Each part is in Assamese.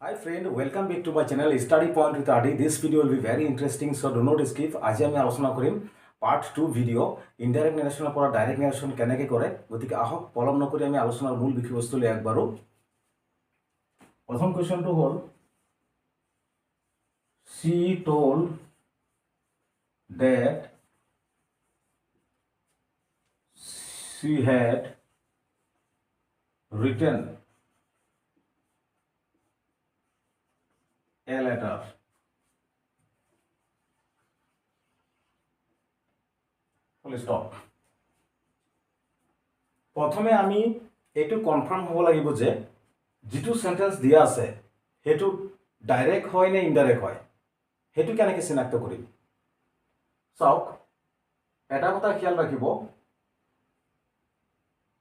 Hi friend, welcome back to my channel Study Point with Adi. This video will be very interesting, so do not skip. আজি আমি আলোচনা কৰিম পাৰ্ট 2 ভিডিও ইনডাইৰেক্ট নেৰেশনৰ পৰা ডাইৰেক্ট নেৰেশন কেনেকৈ কৰে। গতিকে আহক পলম নকৰি আমি আলোচনাৰ মূল বিষয়বস্তুলৈ একবাৰো। প্ৰথম কোৱেশ্চনটো হ'ল she told that she had written a letter. Full stop. প্ৰথমে আমি এইটো কনফাৰ্ম হ'ব লাগিব যে যিটো সেন্টেন্স দিয়া আছে হেতু ডাইৰেক্ট হয় নে ইনডাইৰেক্ট হয়, হেতু কেনেকৈ চিনাক্ত কৰিম। চাওক, এটা কথা খেয়াল ৰাখিব,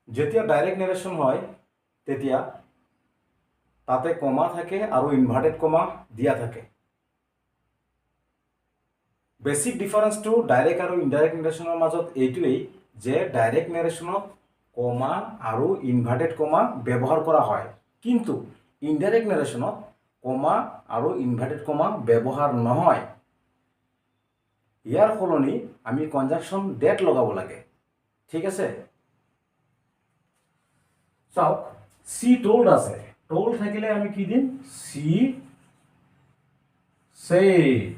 যেতিয়া ডাইৰেক্ট নেৰেশ্যন হয় তেতিয়া তাতে কমা থাকে আৰু ইনভাৰ্টেড কমা দিয়া থাকে। বেসিক ডিফাৰেন্সটো ডাইৰেক্ট আৰু ইনডাইৰেক্ট নেৰেশ্যনৰ মাজত এইটোৱেই যে ডাইৰেক্ট নেৰেশ্যনত কমা আৰু ইনভাৰ্টেড কমা ব্যৱহাৰ কৰা হয়, কিন্তু ইনডাইৰেক্ট নেৰেশ্যনত কমা আৰু ইনভাৰ্টেড কমা ব্যৱহাৰ নহয়। ইয়াৰ সলনি আমি কনজাংশন ডেট লগাব লাগে। ঠিক আছে, চাওক, সি টোল্ড আছে, টোল্ড থাকিলে আমি কি দিম, সি সেড।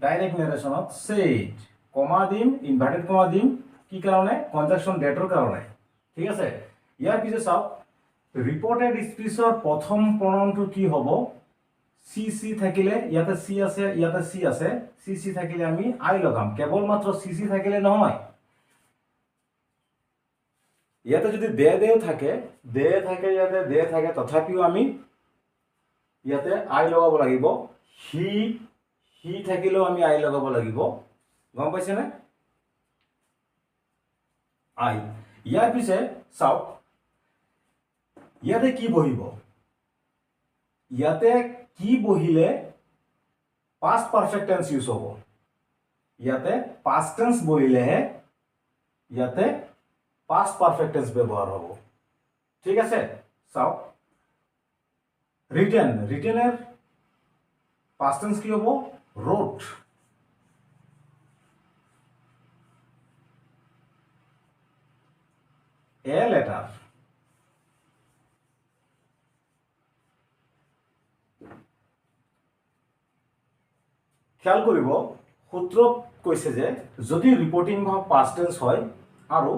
ডাইরেক্ট নেরেশনত সেড কমা দিম, ইনভার্টেড কমা দিম, কি কারণে, কনজাংশন ডেটৰ কাৰণে। ঠিক আছে, ইয়াৰ পিছে চাওক, ৰিপোৰ্টেড স্পিচৰ প্রথম প্রনাউনটো কি হ'ব, সি সি থাকিলে ইয়াতে সি আছে, ইয়াতে সি আছে, সি সি থাকিলে আমি আই লগাম। কেবল মাত্র সি সি থাকিলে নহয়, ইয়াতে যদি দে থাকে, ইয়াতে দে থাকে, তথাপিও আমি ইয়াতে আই লগাব লাগিব। হি থাকিলেও আমি আই লগাব লাগিব। গম পাইছেনে, আই। ইয়াৰ পিছে চাওক, ইয়াতে কি বহিব, ইয়াতে কি বহিলে পাস্ট পারফেক্ট টেন্স ইউজ হ'ব। ইয়াতে পাস্ট টেন্স বহিলেহে ইয়াতে পাস্ট পারফেক্ট টেন্স ব্যবহার হ'ব। ঠিক আছে, চাওক, রিটেন, রিটেনের পাস্ট টেন্স কি হ'ব, রোট। এ লেটার, খেয়াল কৰিব, সূত্ৰ কৈছে যে যদি ৰিপোৰ্টিং ভাৰ্ব পাস্ট টেন্স হয় আৰু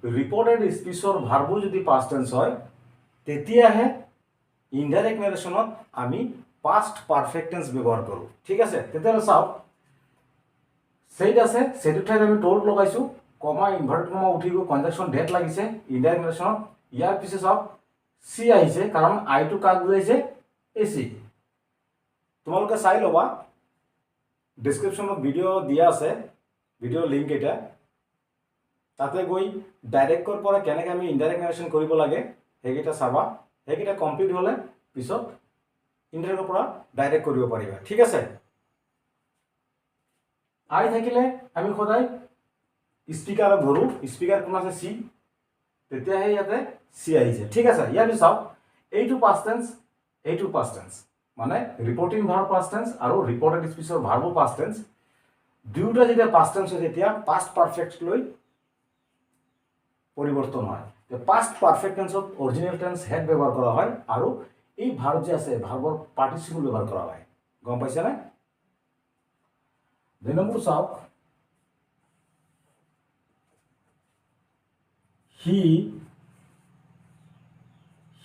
ৰিপোৰ্টেড স্পিচৰ ভাৰ্বো যদি পাস্ট টেন্স হয়, তেতিয়াহে ইনডাইৰেক্ট নেৰেশনত আমি পাস্ট পাৰফেক্ট টেন্স ব্যবহাৰ কৰোঁ। ঠিক আছে, তেতিয়াহ'লে চাওক, সেইট আছে, সেইটোৰ ঠাইত আমি টোল্ড লগাইছোঁ, কমা ইনভাৰ্টেড কমা উঠি গৈ কনজাংশন ডেট লাগিছে ইনডাইৰেক্ট নেৰেশ্যনত। ইয়াৰ পিছে চাওক, সি আহিছে, কাৰণ আইটো কাক বুজাইছে, এ চি। তোমালোকে চাই ল'বা, ডিসক্ৰিপশনত ভিডিও দিয়া আছে, ভিডিওৰ লিংক এটা, তাতে গৈ ডাইৰেক্টৰ পৰা কেনেকৈ আমি ইনডাইৰেক্ট নেৰেশ্যন কৰিব লাগে সেইকেইটা চাবা। সেইকেইটা কমপ্লিট হ'লে পিছত ইনডাইৰেক্টৰ পৰা ডাইৰেক্ট কৰিব পাৰিবা। ঠিক আছে, আই থাকিলে আমি সদায় স্পিকাৰত ধৰোঁ, স্পিকাৰ কোন আছে, চি, তেতিয়াহে ইয়াতে চি আহিছে। ঠিক আছে, ইয়াৰ পিছত চাওক, এইটো পাস্ট টেন্স, এইটো পাস্ট টেন্স, মানে ৰিপোৰ্টিং ভাৰ্ব পাস্ট টেন্স আৰু ৰিপোৰ্টেড স্পিচৰ ভার্বো পাস্ট টেন্স, দুয়োটা যেতিয়া পাস্ট টেন্স হয় তেতিয়া পাস্ট পারফেক্ট লৈ পরিবর্তন হয়। পাস্ট পারফেক্ট টেন্সত অরিজিনাল টেন্স হেড ব্যবহার করা হয় আৰু এই ভাৰ্ব যে আছে ভাৰ্বৰ পাৰ্টিসিপল ব্যবহাৰ কৰা হয়। গম পাইছে না, 2 নম্বৰ চাওক,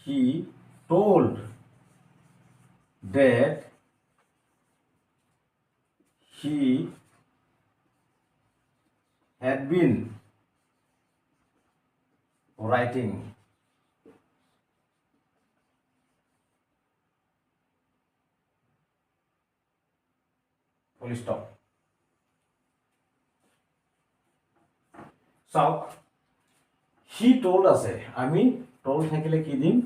he told that he had been writing. Full stop. চাওক, হি টোল্ড আছে, আমি টোল্ড থাকিলে কি দিম,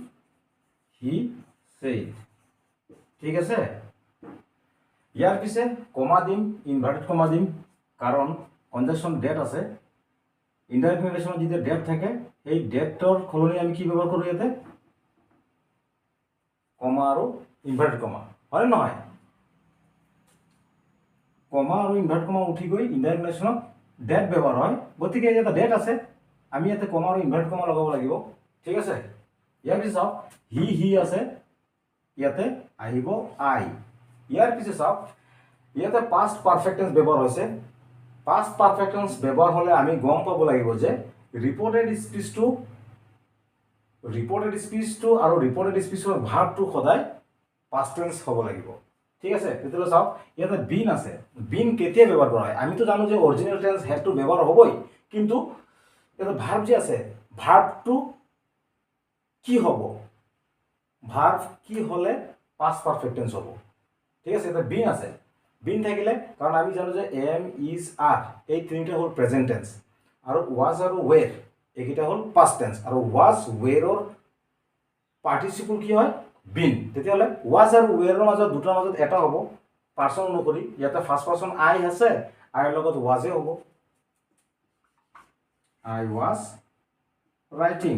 হি সেড। ঠিক আছে, ইয়াৰ পিছে কমা দিম, ইনভাৰ্টেড কমা দিম, কাৰণ কনজাংশন ডেট আছে। ইনডাইৰেক্ট নেৰেশনত যেতিয়া ডেট থাকে, এই ডেটৰ সলনি আমি কি ব্যৱহাৰ কৰোঁ, ইয়াতে কমা আৰু ইনভাৰ্টেড কমা হয় নে নহয় কমা আৰু ইনভাৰ্ট কমা উঠি গৈ ইনডাইৰেক্ট নেশ্যনত ডেট ব্যৱহাৰ হয় গতিকে ইয়াতে ডেট আছে আমি ইয়াতে কমা আৰু ইনভাৰ্ট কমা লগাব লাগিব ঠিক আছে ইয়াৰ পিছত চাওক হি আছে ইয়াতে আহিব আই ইয়াৰ পিছত চাওক ইয়াতে পাষ্ট পাৰফেক্ট টেন্স ব্যৱহাৰ হৈছে পাষ্ট পাৰফেক্ট টেন্স ব্যৱহাৰ হ'লে আমি গম পাব লাগিব যে ৰিপৰ্টেড স্পিচটো আৰু ৰিপৰ্টেড স্পিচৰ ভাৰ্বটো সদায় পাষ্ট টেন্স হ'ব লাগিব ঠিক আছে তেতিয়াহ'লে চাওক ইয়াতে বিন আছে বিন কেতিয়া ব্যৱহাৰ কৰা হয় আমিতো জানো যে অৰিজিনেল টেন্স হেডটো ব্যৱহাৰ হ'বই কিন্তু ইয়াতে ভাৰ্ব যে আছে ভাৰ্বটো কি হ'ব ভাৰ্ব কি হ'লে পাষ্ট পাৰফেক্ট টেন্স হ'ব ঠিক আছে ইয়াতে বিন আছে বিন থাকিলে কাৰণ আমি জানো যে এম ইজ আৰ এই তিনিটা হ'ল প্ৰেজেণ্ট টেন্স আৰু ৱাজ আৰু ৱেৰ এইকেইটা হ'ল পাষ্ট টেন্স আৰু ৱাজ ৱেৰৰ পাৰ্টিচিপল কি হয় বিন তেতিয়াহ'লে ৱাজ আৰু ৱেৰৰ মাজত দুটাৰ মাজত এটা হ'ব পাৰ্চন অনুসৰি ইয়াতে ফাৰ্ষ্ট পাৰ্চন আই আছে আইৰ লগত ৱাজে হ'ব আই ৱাজ ৰাইটিং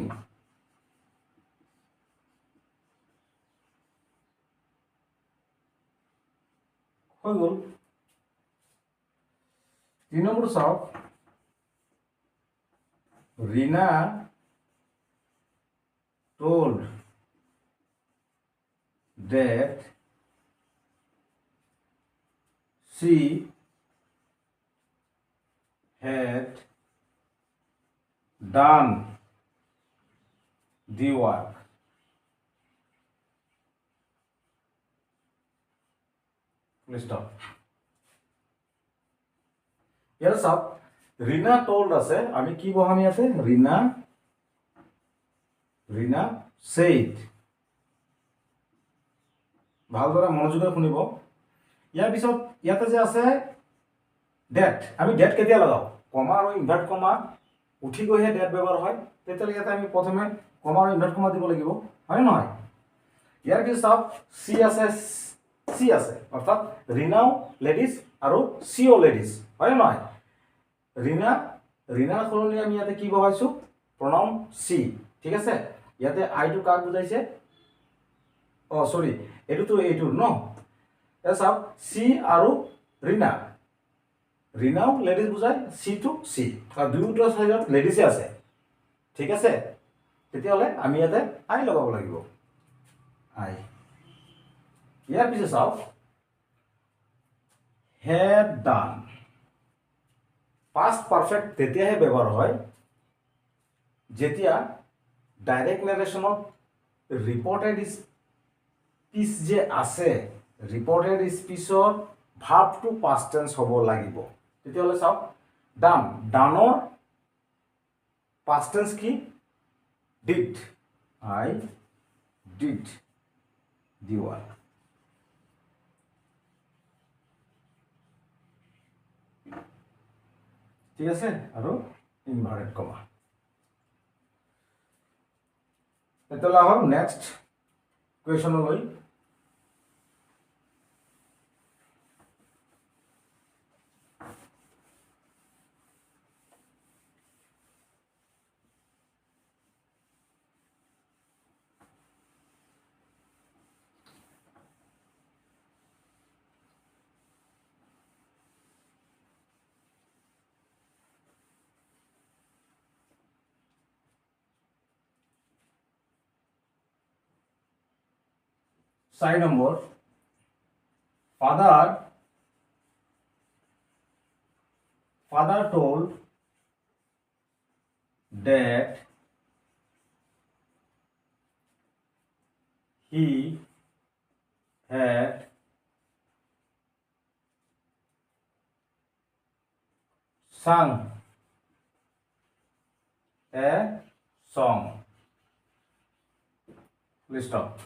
হৈ গ'ল 3 নম্বৰ চাওক Rina told that she had done the work. Please stop. Here sab Rina told আছে আমি কি বহাম ইয়াতে Rina said ভালদৰে মনোযোগেৰে শুনিব ইয়াৰ পিছত ইয়াতে যে আছে ডেট আমি ডেট কেতিয়া লগাও কমা আৰু ইনভাৰ্ট কমা উঠি গৈহে ডেট ব্যৱহাৰ হয় তেতিয়াহ'লে ইয়াতে আমি প্ৰথমে কমা আৰু ইনভাৰ্ট কমা দিব লাগিব হয় নহয় ইয়াৰ পিছত চাওক চি আছে অৰ্থাৎ ৰিনাও লেডিজ আৰু চিও লেডিজ হয় নহয় ৰিনাৰ সলনি আমি ইয়াতে কি বহাইছো প্ৰনাউন চি ঠিক আছে ইয়াতে আইটো কাক বুজাইছে সৰি এইটোৰ ন চাওক চি আৰু ৰিনাও লেডিজ বুজায় চি টু চি আৰু দুয়োটা চাইডত লেডিজে আছে ঠিক আছে তেতিয়াহ'লে আমি ইয়াতে আই লগাব লাগিব আই ইয়াৰ পিছত চাওক হেড ডান পাষ্ট পাৰফেক্ট তেতিয়াহে ব্যৱহাৰ হয় যেতিয়া ডাইৰেক্ট নেৰেশ্যনত ৰিপৰ্টেড স্পিচ যে আছে ৰিপৰ্টেড স্পিচৰ ভাৰ্বটো পাষ্ট টেন্স হ'ব লাগিব তেতিয়াহ'লে চাওক ডানৰ পাষ্ট টেন্স কি did I did the work ঠিক আছে আৰু ইনভাৰ্টেড কমা তেতিয়াহ'লে আহক next কুৱেশ্যনলৈ side number father told that he had sung a song. Please stop.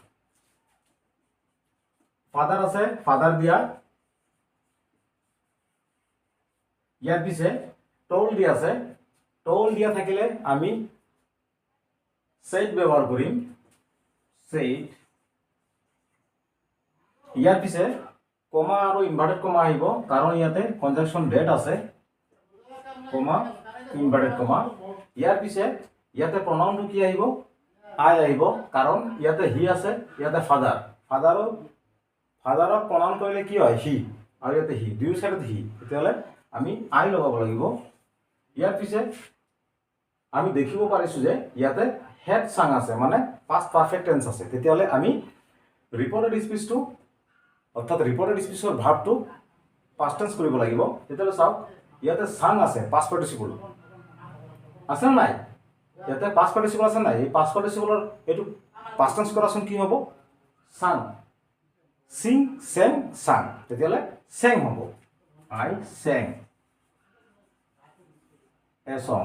Father আছে ফাদার দিয়া ইয়ার পিছে টোল দিয়া আছে টোল দিয়া থাকিলে আমি সেড ব্যবহার করিম সেড ইয়ার পিছে কমা আৰু ইনভাৰ্টেড কমা আহিব কাৰণ ইয়াতে কনজাংশন ডেট আছে কমা ইনভাৰ্টেড কমা ইয়াৰ পিছে ইয়াতে প্ৰনাউনটো কি আহিব আই আহিব কাৰণ ইয়াতে হি আছে ইয়াতে ফাদাৰ ফাদাৰক প্ৰনাউন কৰিলে কি হয় হি, আৰু ইয়াতে হি, দুয়ো চাইডত হি, তেতিয়াহ'লে আমি আই লগাব লাগিব। ইয়াৰ পিছে আমি দেখিব পাৰিছোঁ যে ইয়াতে হেড চাং আছে, মানে পাষ্ট পাৰফেক্ট টেন্স আছে। তেতিয়াহ'লে আমি ৰিপৰ্টেড স্পীচটো অৰ্থাৎ ৰিপৰ্টেড স্পীচৰ ভাৰ্বটো পাষ্ট টেন্স কৰিব লাগিব। তেতিয়াহ'লে চাওক, ইয়াতে চাং আছে, পাষ্ট পাৰ্টিচিপল আছে নাই, ইয়াতে পাষ্ট পাৰ্টিচিপল আছে নাই, এই পাষ্ট পাৰ্টিচিপলৰ এইটো পাষ্ট টেন্স কৰাচোন কি হ'ব, চাং, চিং চেং চাং, তেতিয়াহ'লে চেং হ'ব, আই চেং এ সং,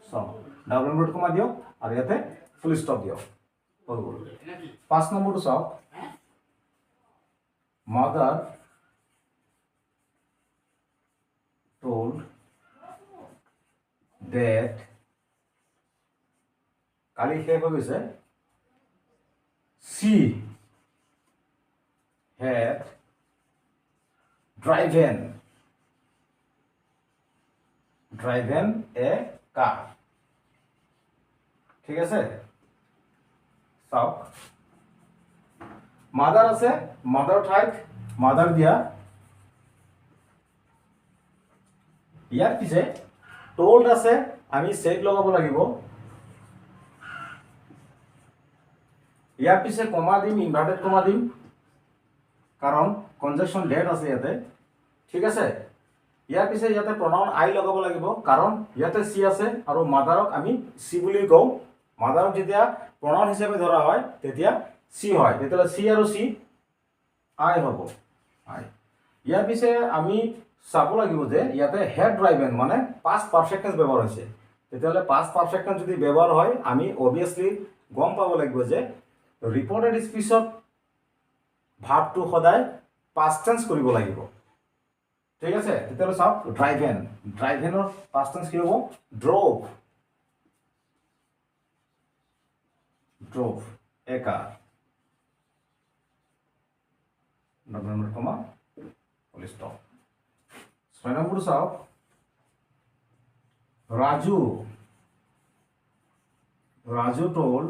সং ডাবল ইনভাৰ্টেড কমা দিয়ক আৰু ইয়াতে ফুল ষ্টপ দিয়ক, হৈ গ'ল। 5 নম্বৰটো চাওক, মাদাৰ told that, কালি শেষ হৈ গৈছে, she had driven a car, ঠিক আছে। চাওক, মাদাৰ আছে, মাদাৰ ঠাইত মাদাৰ দিয়া, ইয়াৰ পিছে টোল্ড আছে, আমি সেড লগাব লাগিব, ইয়াৰ পিছে কমা দিম, ইনভাৰ্টেড কমা দিম, কাৰণ কনজাংশন ডেট আছে ইয়াতে, ঠিক আছে। ইয়াৰ পিছে ইয়াতে প্ৰনাউন আই লগাব লাগিব, কাৰণ ইয়াতে চি আছে আৰু মাদাৰক আমি চি বুলি কওঁ। মাদাৰক যেতিয়া প্ৰনাউন হিচাপে ধৰা হয় তেতিয়া চি হয়, তেতিয়াহ'লে চি আৰু চি আই হ'ব, আই। ইয়াৰ পিছে আমি চাব লাগিব যে ইয়াতে হেড ড্ৰাইভেন মানে পাষ্ট পাৰফেক্ট টেন্স ব্যৱহাৰ হৈছে। তেতিয়াহ'লে পাষ্ট পাৰফেক্ট টেন্স যদি ব্যৱহাৰ হয়, আমি অবভিয়াছলি গম পাব লাগিব যে ৰিপৰ্টেড স্পীচত ভাৰ্বটো সদায় পাষ্ট টেন্স কৰিব লাগিব, ঠিক আছে। তেতিয়াহ'লে চাওক, ড্ৰাইভেন, ড্ৰাইভেনৰ পাষ্ট টেন্স কি হ'ব, ড্ৰ'ভ, ড্ৰ'ভ এ কাৰ, ডাবল ইনভাৰ্টেড কমা ফুল ষ্টপ। 6 নম্বৰটো চাওক, Raju told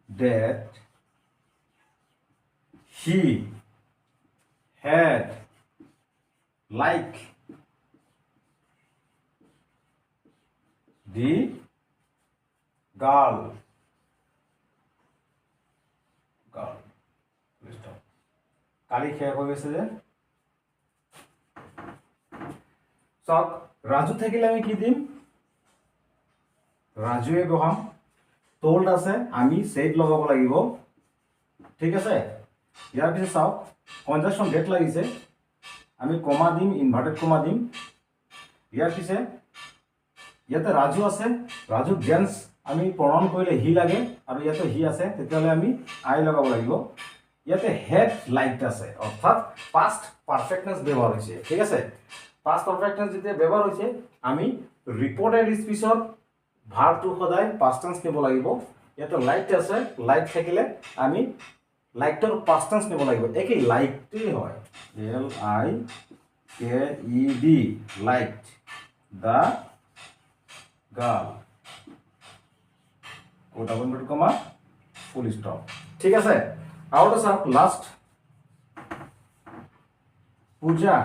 that he had like the girl, কালি শেষ হৈ গৈছে যে। চাওক, ৰাজু থাকিলে আমি কি দিম, ৰাজুৱে বহাম, টোল্ড আছে, আমি সেড লগাব লাগিব, ঠিক আছে। ইয়াৰ পিছত চাওক, কনজাংশন ডেট লাগিছে, আমি কমা দিম, ইনভাৰ্টেড কমা দিম। ইয়াৰ পিছে ইয়াতে ৰাজু আছে, ৰাজু জেন্টস আমি প্ৰনাউন কৰিলে হি লাগে, আৰু ইয়াতে হি আছে, তেতিয়াহ'লে আমি আই লগাব লাগিব। ইয়াতে হেড লাইকড আছে, অৰ্থাৎ পাষ্ট পাৰফেক্ট টেন্স ব্যৱহাৰ হৈছে, ঠিক আছে। পাষ্ট পাৰফেক্ট টেন্স যেতিয়া ব্যৱহাৰ হৈছে, আমি ৰিপৰ্টেড স্পীচৰ ভাৰ্বটো সদায় পাষ্ট টেন্স নিব লাগিব। ইয়াতে লাইকড আছে, লাইক থাকিলে আমি লাইকডৰ পাষ্ট টেন্স নিব লাগিব, একেই লাইকডেই হয়, LIKED, liked the girl, double inverted comma full stop, ঠিক আছে। আৰু এটা চাওক, লাষ্ট, পূজা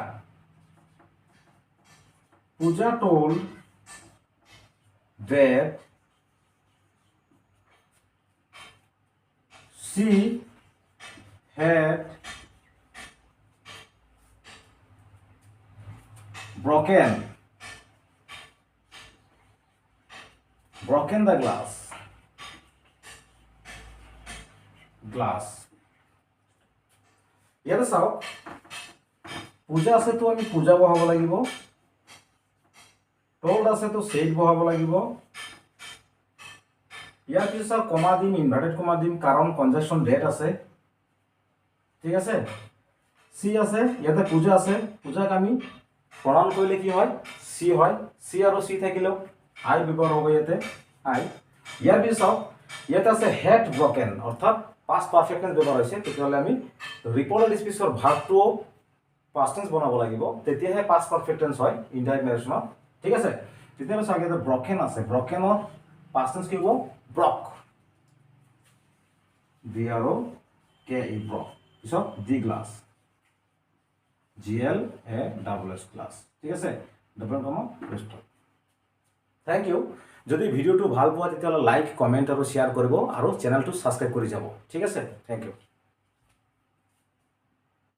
told that she had broken the glass, ইয়াতে চাওক, পূজা আছে তো আমি পূজা বহাব লাগিব, টোল্ড আছে তো সেড বহাব লাগিব। ইয়াৰ পিছত কমা দিম, ইনভাৰ্টেড কমা দিম, কাৰণ কনজাংশন ডেট আছে, ঠিক আছে। চি আছে, ইয়াতে পূজা আছে, পূজাক আমি প্ৰনাউন কৰিলে কি হয়, চি হয়, চি আৰু চি থাকিলেও আই ব্যৱহাৰ হ'ব ইয়াতে, আই। ইয়াৰ পিছত চাওক, ইয়াতে আছে হেড ব্ৰকেন, অৰ্থাৎ পাষ্ট পাৰফেক্ট টেন্স ব্যৱহাৰ হৈছে, তেতিয়াহ'লে আমি ৰিপৰ্টেড স্পীচৰ ভাৰ্বটোও পাষ্ট টেন্স বনাব লাগিব, তেতিয়াহে পাষ্ট পাৰফেক্ট টেন্স হয় ইনডাইৰেক্ট নেৰেশ্যনত, ঠিক আছে। তেতিয়াহ'লে চাওক, ইয়াতে ব্ৰকেন আছে, ব্ৰকেনৰ পাষ্ট টেন্স কি হ'ব, ব্ৰক, BROKE ব্ৰ পিছত দি গ্লাছ GLASS গ্লাছ ঠিক আছে ডাবল কমা ৰেষ্টৰ থেংক ইউ যদি ভিডিঅ'টো ভাল পোৱা তেতিয়াহ'লে লাইক কমেণ্ট আৰু শ্বেয়াৰ কৰিব আৰু চেনেলটো ছাবস্ক্ৰাইব কৰি যাব ঠিক আছে থেংক ইউ